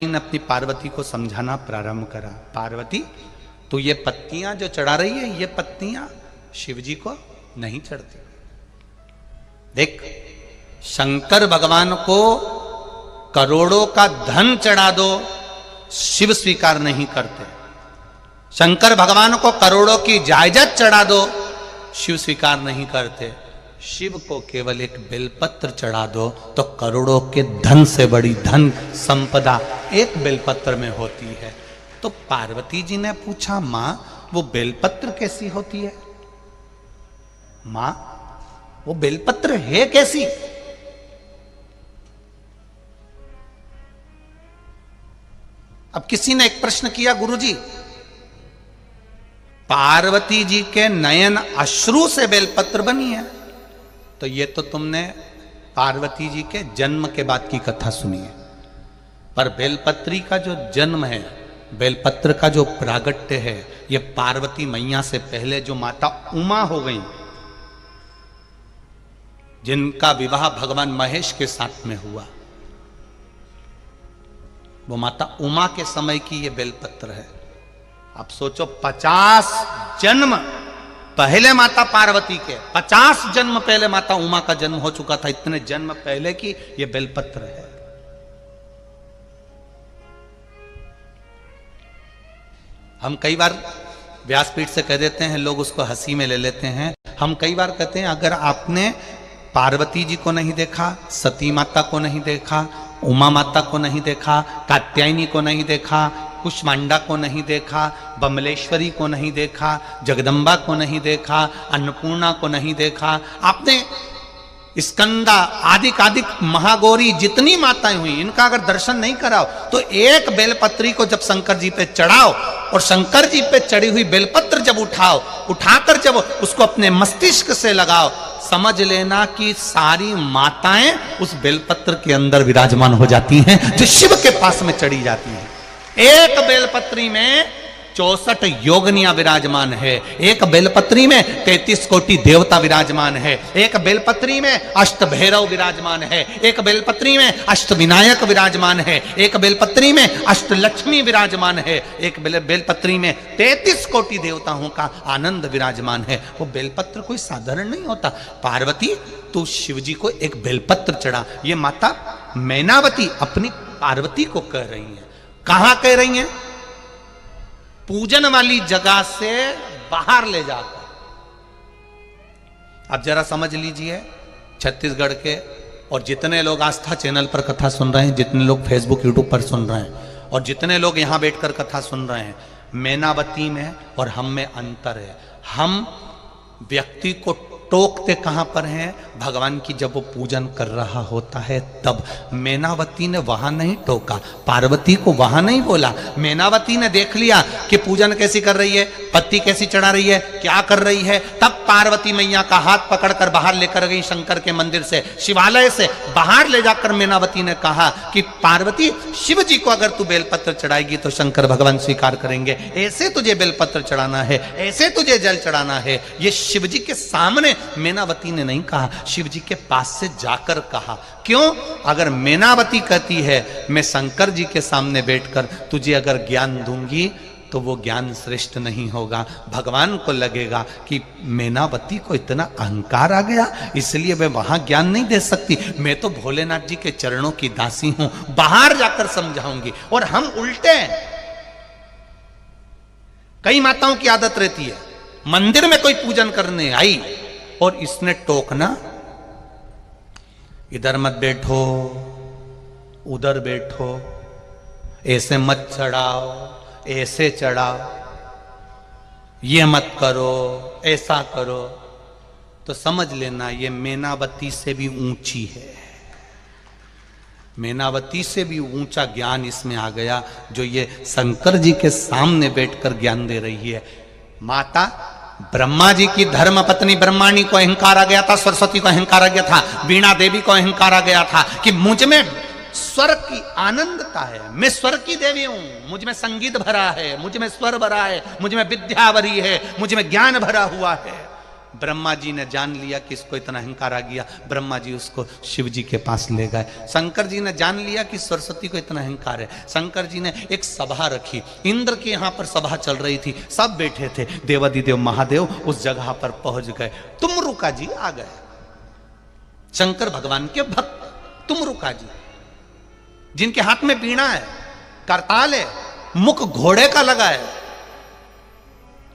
ने अपनी पार्वती को समझाना प्रारंभ करा। पार्वती, तो ये पत्तियां जो चढ़ा रही है, ये पत्तियां शिव जी को नहीं चढ़ती। देख, शंकर भगवान को करोड़ों का धन चढ़ा दो, शिव स्वीकार नहीं करते। शंकर भगवान को करोड़ों की जायदाद चढ़ा दो, शिव स्वीकार नहीं करते। शिव को केवल एक बेलपत्र चढ़ा दो तो करोड़ों के धन से बड़ी धन संपदा एक बेलपत्र में होती है। तो पार्वती जी ने पूछा, मां वो बेलपत्र कैसी होती है? मां वो बेलपत्र है कैसी? अब किसी ने एक प्रश्न किया, गुरुजी पार्वती जी के नयन अश्रु से बेलपत्र बनी है। तो ये तो तुमने पार्वती जी के जन्म के बाद की कथा सुनी है, पर बेलपत्री का जो जन्म है, बेलपत्र का जो प्रागट्य है, ये पार्वती मैया से पहले जो माता उमा हो गई, जिनका विवाह भगवान महेश के साथ में हुआ, वो माता उमा के समय की ये बेलपत्र है। अब सोचो, 50 जन्म पहले माता पार्वती के, 50 जन्म पहले माता उमा का जन्म हो चुका था। इतने जन्म पहले की ये बेलपत्र है। हम कई बार व्यासपीठ से कह देते हैं, लोग उसको हंसी में ले लेते हैं। हम कई बार कहते हैं, अगर आपने पार्वती जी को नहीं देखा, सती माता को नहीं देखा, उमा माता को नहीं देखा, कात्यायनी को नहीं देखा, कुष्मांडा को नहीं देखा, बमलेश्वरी को नहीं देखा, जगदम्बा को नहीं देखा, अन्नपूर्णा को नहीं देखा, आपने स्कंदा आदिक महागौरी जितनी माताएं हुई, इनका अगर दर्शन नहीं कराओ, तो एक बेलपत्री को जब शंकर जी पे चढ़ाओ और शंकर जी पे चढ़ी हुई बेलपत्र जब उठाकर जब उसको अपने मस्तिष्क से लगाओ, समझ लेना कि सारी माताएं उस बेलपत्र के अंदर विराजमान हो जाती हैं, जो शिव के पास में चढ़ी जाती हैं। एक बेलपत्री में 64 योगनियां विराजमान है, एक बेलपत्री में 33 कोटि देवता विराजमान है, एक बेलपत्री में अष्ट भैरव विराजमान है, एक बेलपत्री में अष्ट विनायक विराजमान है, एक बेलपत्री में अष्ट लक्ष्मी विराजमान है, एक बेलपत्री में 33 कोटि देवताओं का आनंद विराजमान है। वो बेलपत्र कोई साधारण नहीं होता। पार्वती, तू शिव जी को एक बेलपत्र चढ़ा। ये माता मैनावती अपनी पार्वती को कह रही है। कहां कह रही हैं? पूजन वाली जगह से बाहर ले जाकर। अब जरा समझ लीजिए, छत्तीसगढ़ के और जितने लोग आस्था चैनल पर कथा सुन रहे हैं, जितने लोग फेसबुक यूट्यूब पर सुन रहे हैं, और जितने लोग यहां बैठकर कथा सुन रहे हैं, मैनावती में और हम में अंतर है। हम व्यक्ति को टोकते कहां पर हैं? भगवान की जब वो पूजन कर रहा होता है तब। मैनावती ने वहां नहीं टोका, पार्वती को वहां नहीं बोला। मैनावती ने देख लिया कि पूजन कैसी कर रही है, पत्ती कैसी चढ़ा रही है, क्या कर रही है, तब पार्वती मैया का हाथ पकड़कर बाहर लेकर गई। शंकर के मंदिर से, शिवालय से बाहर ले जाकर मैनावती ने कहा कि पार्वती, शिव जी को अगर तू बेलपत्र चढ़ाएगी तो शंकर भगवान स्वीकार करेंगे। ऐसे तुझे बेलपत्र चढ़ाना है, ऐसे तुझे जल चढ़ाना है। ये शिव जी के सामने मैनावती ने नहीं कहा, शिव जी के पास से जाकर कहा। क्यों? अगर मैनावती कहती है, मैं शंकर जी के सामने बैठकर तुझे अगर ज्ञान दूंगी तो वो ज्ञान श्रेष्ठ नहीं होगा। भगवान को लगेगा कि मैनावती को इतना अहंकार आ गया, इसलिए मैं वहां ज्ञान नहीं दे सकती। मैं तो भोलेनाथ जी के चरणों की दासी हूं, बाहर जाकर समझाऊंगी। और हम उल्टे हैं। कई माताओं की आदत रहती है, मंदिर में कोई पूजन करने आई और इसने टोकना, इधर मत बैठो, उधर बैठो, ऐसे मत चढ़ाओ, ऐसे चढ़ाओ, ये मत करो, ऐसा करो, तो समझ लेना ये मैनावती से भी ऊंची है। मैनावती से भी ऊंचा ज्ञान इसमें आ गया, जो ये शंकर जी के सामने बैठकर ज्ञान दे रही है। माता ब्रह्मा जी की धर्म पत्नी ब्रह्माणी को अहंकार आ गया था, सरस्वती को अहंकार आ गया था, वीणा देवी को अहंकार आ गया था कि मुझ में स्वर की आनंदता है, मैं स्वर की देवी हूं, मुझ में संगीत भरा है, मुझ में स्वर भरा है, मुझ में विद्या भरी है, मुझ में ज्ञान भरा हुआ है। ब्रह्मा जी ने जान लिया कि इसको इतना अहंकार आ गया, ब्रह्मा जी उसको शिव जी के पास ले गए। शंकर जी ने जान लिया कि सरस्वती को इतना अहंकार है, शंकर जी ने एक सभा रखी, इंद्र के यहाँ पर सभा चल रही थी, सब बैठे थे, देवादिदेव महादेव उस जगह पर पहुंच गए। तुमरुका जी आ गए, शंकर भगवान के भक्त तुमरुका जी, जिनके हाथ में वीणा है, करताल है, मुख घोड़े का लगा है,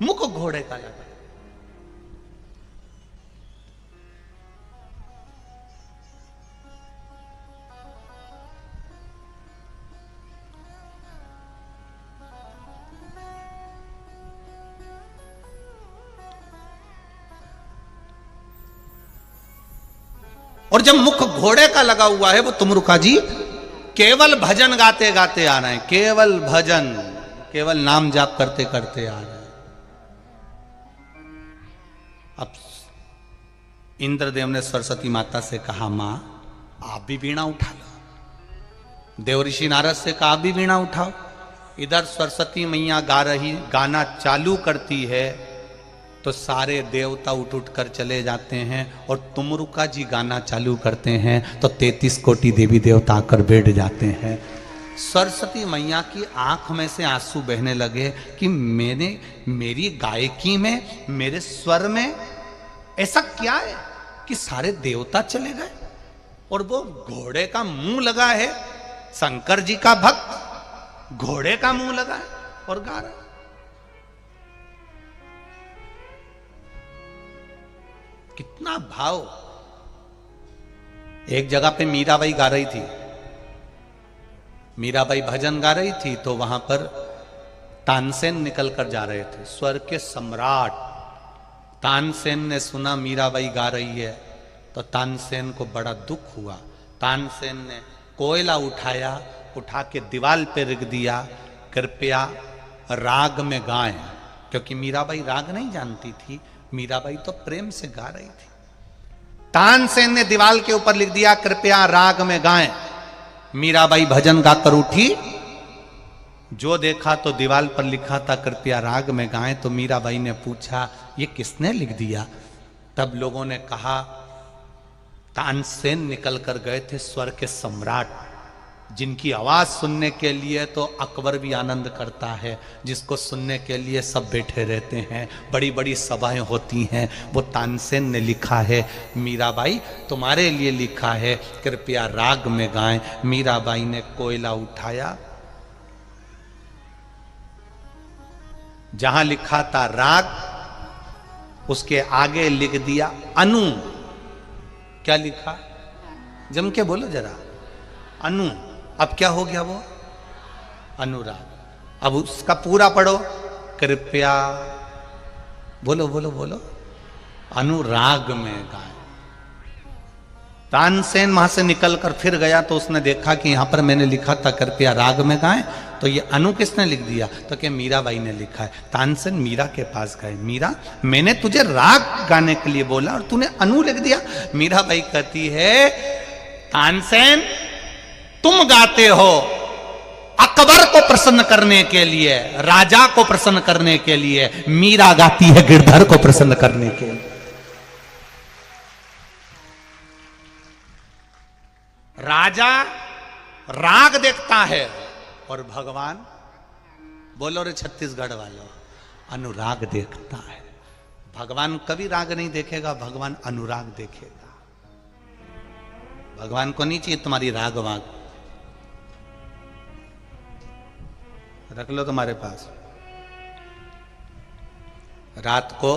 मुख घोड़े का लगा। और जब मुख घोड़े का लगा हुआ है, वो तुमरुका जी केवल भजन गाते गाते आ रहे हैं, केवल भजन, केवल नाम जाप करते करते आ रहे हैं। अब इंद्रदेव ने सरस्वती माता से कहा, मां आप भी वीणा उठा लो। देव ऋषि नारद से कहा, आप भी वीणा उठाओ। इधर सरस्वती मैया गाना चालू करती है तो सारे देवता उठ उठ कर चले जाते हैं, और तुमरुका जी गाना चालू करते हैं तो 33 कोटि देवी देवता आकर बैठ जाते हैं। सरस्वती मैया की आंख में से आंसू बहने लगे कि मेरी गायकी में, मेरे स्वर में ऐसा क्या है कि सारे देवता चले गए, और वो घोड़े का मुंह लगा है, शंकर जी का भक्त घोड़े का मुंह लगा है और गा रहा है। कितना भाव। एक जगह पे मीराबाई गा रही थी, मीराबाई भजन गा रही थी, तो वहां पर तानसेन निकल कर जा रहे थे, स्वर के सम्राट। तानसेन ने सुना मीराबाई गा रही है तो तानसेन को बड़ा दुख हुआ। तानसेन ने कोयला उठाया, उठा के दीवाल पे रख दिया, कृपया राग में गाएं, क्योंकि मीराबाई राग नहीं जानती थी, मीराबाई तो प्रेम से गा रही थी। तानसेन ने दीवाल के ऊपर लिख दिया, कृपया राग में गाएं। मीराबाई भजन गाकर उठी, जो देखा तो दीवाल पर लिखा था कृपया राग में गाएं। तो मीराबाई ने पूछा, ये किसने लिख दिया? तब लोगों ने कहा, तानसेन निकल कर गए थे, स्वर के सम्राट, जिनकी आवाज सुनने के लिए तो अकबर भी आनंद करता है, जिसको सुनने के लिए सब बैठे रहते हैं, बड़ी बड़ी सभाएं होती हैं, वो तानसेन ने लिखा है, मीराबाई तुम्हारे लिए लिखा है, कृपया राग में गाएं। मीराबाई ने कोयला उठाया, जहां लिखा था राग, उसके आगे लिख दिया अनु। क्या लिखा? जम के बोलो जरा, अनु। अब क्या हो गया वो? अनुराग। अब उसका पूरा पढ़ो, कृपया, बोलो बोलो बोलो, अनुराग में गाएं। तानसेन वहां से निकलकर फिर गया तो उसने देखा कि यहां पर मैंने लिखा था कृपया राग में गाएं, तो ये अनु किसने लिख दिया? तो क्या मीराबाई ने लिखा है। तानसेन मीरा के पास गए, मीरा मैंने तुझे राग गाने के लिए बोला और तूने अनु लिख दिया। मीराबाई कहती है, तानसेन तुम गाते हो अकबर को प्रसन्न करने के लिए, राजा को प्रसन्न करने के लिए, मीरा गाती है गिरधर को प्रसन्न करने के लिए। राजा राग देखता है और भगवान, बोलो रे छत्तीसगढ़ वालों, अनुराग देखता है। भगवान कभी राग नहीं देखेगा, भगवान अनुराग देखेगा। भगवान को नहीं चाहिए तुम्हारी राग वाग, रख लो तुम्हारे पास। रात को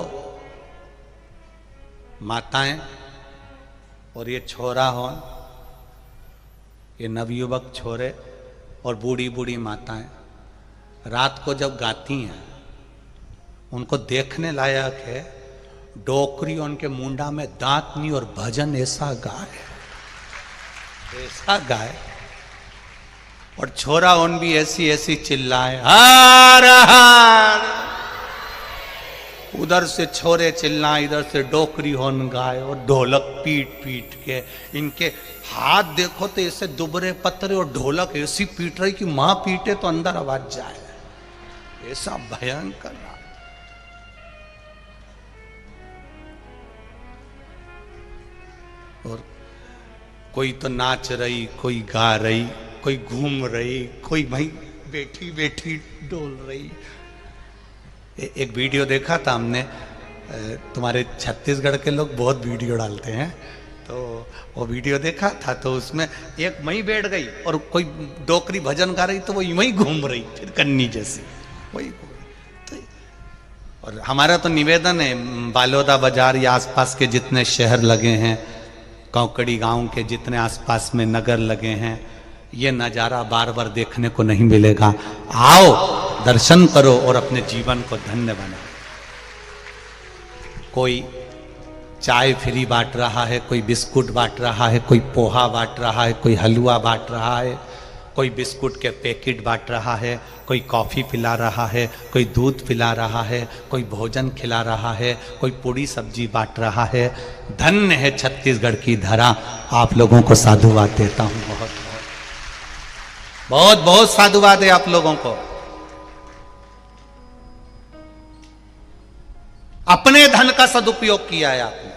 माताएं और ये छोरा हो, ये नवयुवक छोरे और बूढ़ी बूढ़ी माताएं रात को जब गाती हैं, उनको देखने लायक है। डोकरी उनके मुंडा में दांत नहीं, और भजन ऐसा गाए, ऐसा गाए, और छोरा उन भी ऐसी ऐसी चिल्लाए, हर हर। उधर से छोरे चिल्लाए, इधर से डोकरी होन गाए, और ढोलक पीट पीट के, इनके हाथ देखो तो ऐसे दुबरे पतरे, और ढोलक ऐसी पीट रही कि मां पीटे तो अंदर आवाज जाए, ऐसा भयंकर। और कोई तो नाच रही, कोई गा रही, कोई घूम रही, कोई भाई बैठी बैठी डोल रही। एक वीडियो देखा था हमने, तुम्हारे छत्तीसगढ़ के लोग बहुत वीडियो डालते हैं, तो वो वीडियो देखा था, तो उसमें एक मई बैठ गई और कोई डोकरी भजन गा रही, तो वो यूं ही घूम रही फिर कन्नी जैसी वही। तो और हमारा तो निवेदन है, बालोदा बाजार या आसपास के जितने शहर लगे हैं, कौकड़ी गांव के जितने आसपास में नगर लगे हैं, ये नज़ारा बार बार देखने को नहीं मिलेगा। आओ, दर्शन करो और अपने जीवन को धन्य बनाओ। कोई चाय फ्री बांट रहा है, कोई बिस्कुट बांट रहा है, कोई पोहा बांट रहा है, कोई हलवा बांट रहा है, कोई बिस्कुट के पैकेट बांट रहा है, कोई कॉफ़ी पिला रहा है, कोई दूध पिला रहा है, कोई भोजन खिला रहा है, कोई पूड़ी सब्जी बांट रहा है। धन्य है छत्तीसगढ़ की धरा। आप लोगों को साधुवाद देता हूँ, बहुत बहुत बहुत साधुवाद है आप लोगों को। अपने धन का सदुपयोग किया है आपने,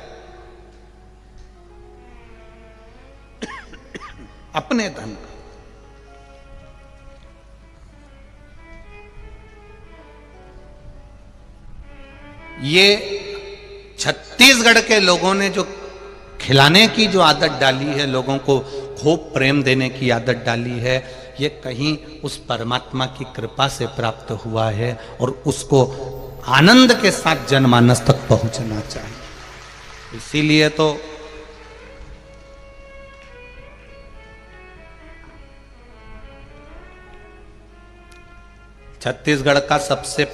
अपने धन का। ये छत्तीसगढ़ के लोगों ने जो खिलाने की जो आदत डाली है, लोगों को खूब प्रेम देने की आदत डाली है, ये कहीं उस परमात्मा की कृपा से प्राप्त हुआ है और उसको आनंद के साथ जनमानस तक पहुंचना चाहिए। इसीलिए तो छत्तीसगढ़ का सबसे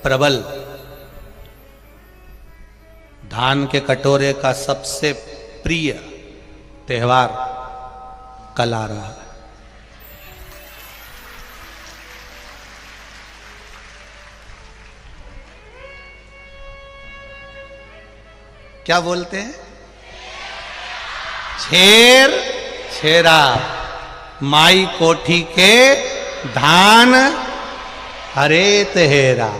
प्रबल, धान के कटोरे का सबसे प्रिय त्योहार कल आ रहा है। क्या बोलते हैं? छेर छेरा, माई कोठी के धान हरे तेरा।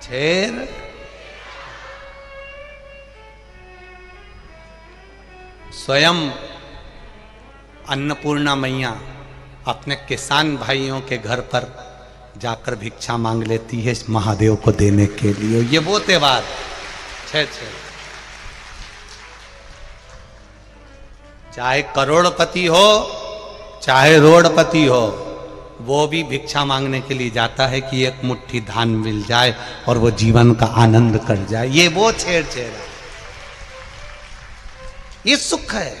छेर स्वयं अन्नपूर्णा मैया अपने किसान भाइयों के घर पर जाकर भिक्षा मांग लेती है महादेव को देने के लिए। ये वो त्योहार छे छे, चाहे करोड़पति हो चाहे रोड़पति हो, वो भी भिक्षा मांगने के लिए जाता है कि एक मुट्ठी धान मिल जाए और वो जीवन का आनंद कर जाए। ये वो छेड़ छेड़ है, ये सुख है।